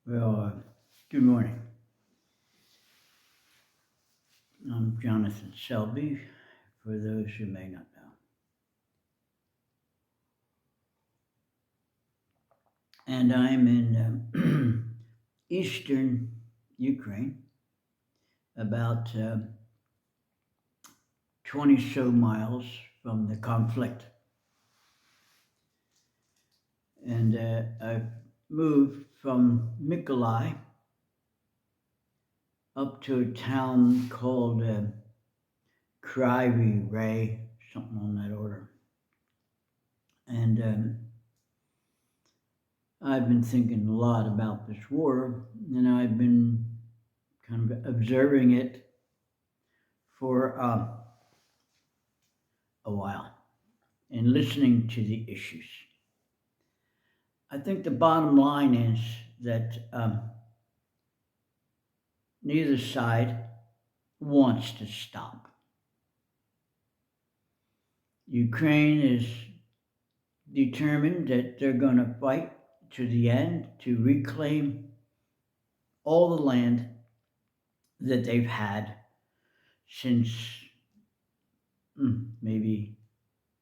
Good morning. I'm Jonathan Selby, for those who may not know. And I'm in eastern Ukraine, about 20 so miles from the conflict. And I've moved from Mykolaiv up to a town called Kryvy Rih, something on that order. And I've been thinking a lot about this war, and I've been kind of observing it for a while and listening to the issues. I think the bottom line is that neither side wants to stop. Ukraine is determined that they're going to fight to the end to reclaim all the land that they've had since maybe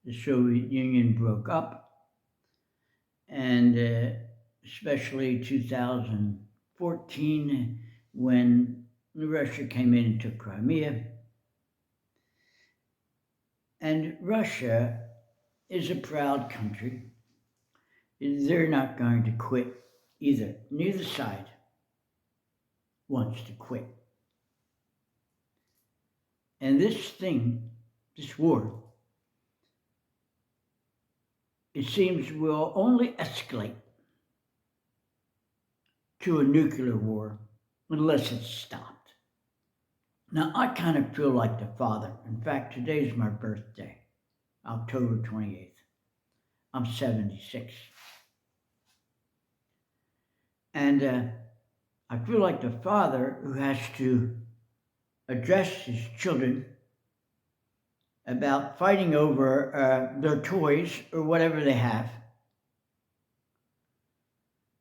the Soviet Union broke up, and especially 2014 when Russia came in and took Crimea. And Russia is a proud country. They're not going to quit either. Neither side wants to quit. And this war, it seems will only escalate to a nuclear war unless it's stopped. Now, I kind of feel like the father. In fact, today's my birthday, October 28th. I'm 76. And I feel like the father who has to address his children about fighting over their toys or whatever they have.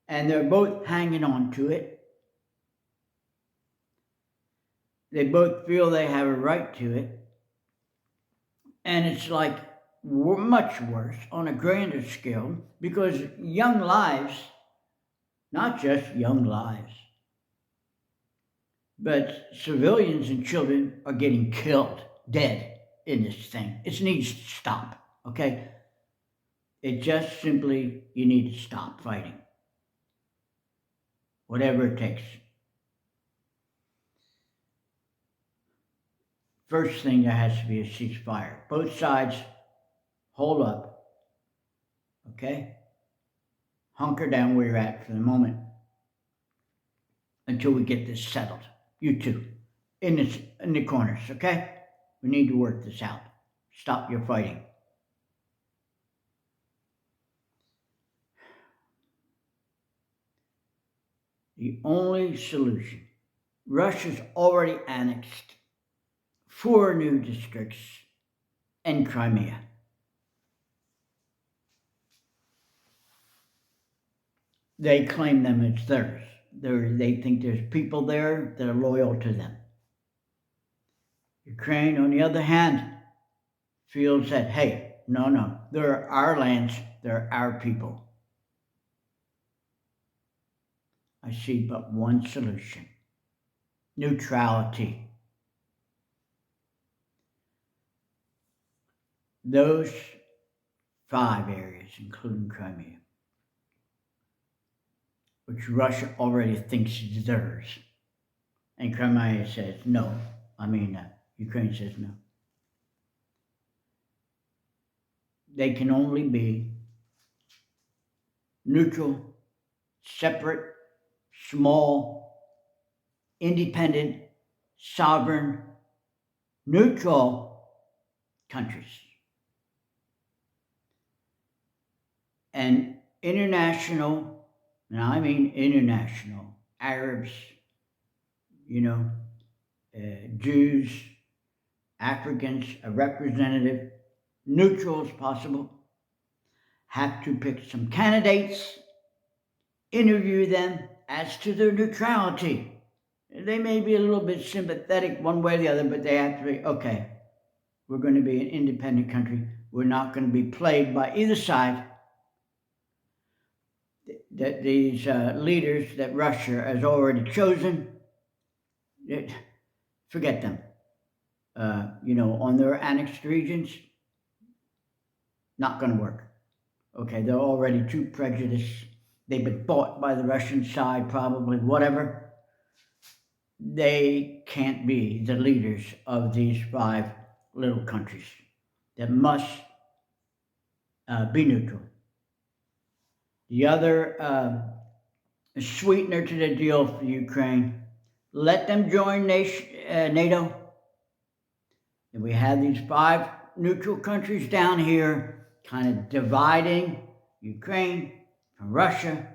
And they're both hanging on to it. They both feel they have a right to it. And it's like much worse on a grander scale because young lives, not just young lives, but civilians and children are getting killed, dead in this thing. It needs to stop, okay? It just simply, you need to stop fighting. Whatever it takes. First thing, there has to be a ceasefire. Both sides hold up, okay? Hunker down where you're at for the moment until we get this settled. You two, in the corners, okay? We need to work this out. Stop your fighting. The only solution, Russia's already annexed 4 new districts in Crimea. They claim them as theirs. They think there's people there that are loyal to them. Ukraine, on the other hand, feels that, hey, no, they're our lands, they're our people. I see but one solution: neutrality. Those 5 areas, including Crimea, which Russia already thinks is theirs, and Crimea says no. Ukraine says no. They can only be neutral, separate, small, independent, sovereign, neutral countries. And international, and I mean international, Arabs, Jews, Africans, a representative, neutral as possible, have to pick some candidates, interview them, as to their neutrality. They may be a little bit sympathetic one way or the other, but they have to be, okay, we're going to be an independent country. We're not going to be played by either side. That these leaders that Russia has already chosen, forget them. On their annexed regions, not going to work. Okay, they're already too prejudiced. They've been bought by the Russian side, probably, whatever. They can't be the leaders of these 5 little countries that must be neutral. The other sweetener to the deal for Ukraine, let them join NATO. And we have these 5 neutral countries down here kind of dividing Ukraine from Russia.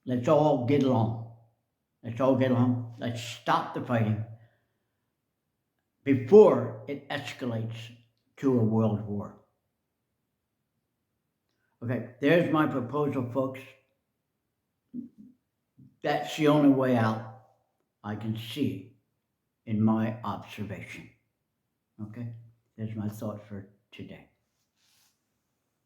Let's all get along. Let's all get along. Let's stop the fighting before it escalates to a world war. Okay, there's my proposal, folks. That's the only way out I can see in my observation. Okay, there's my thought for today.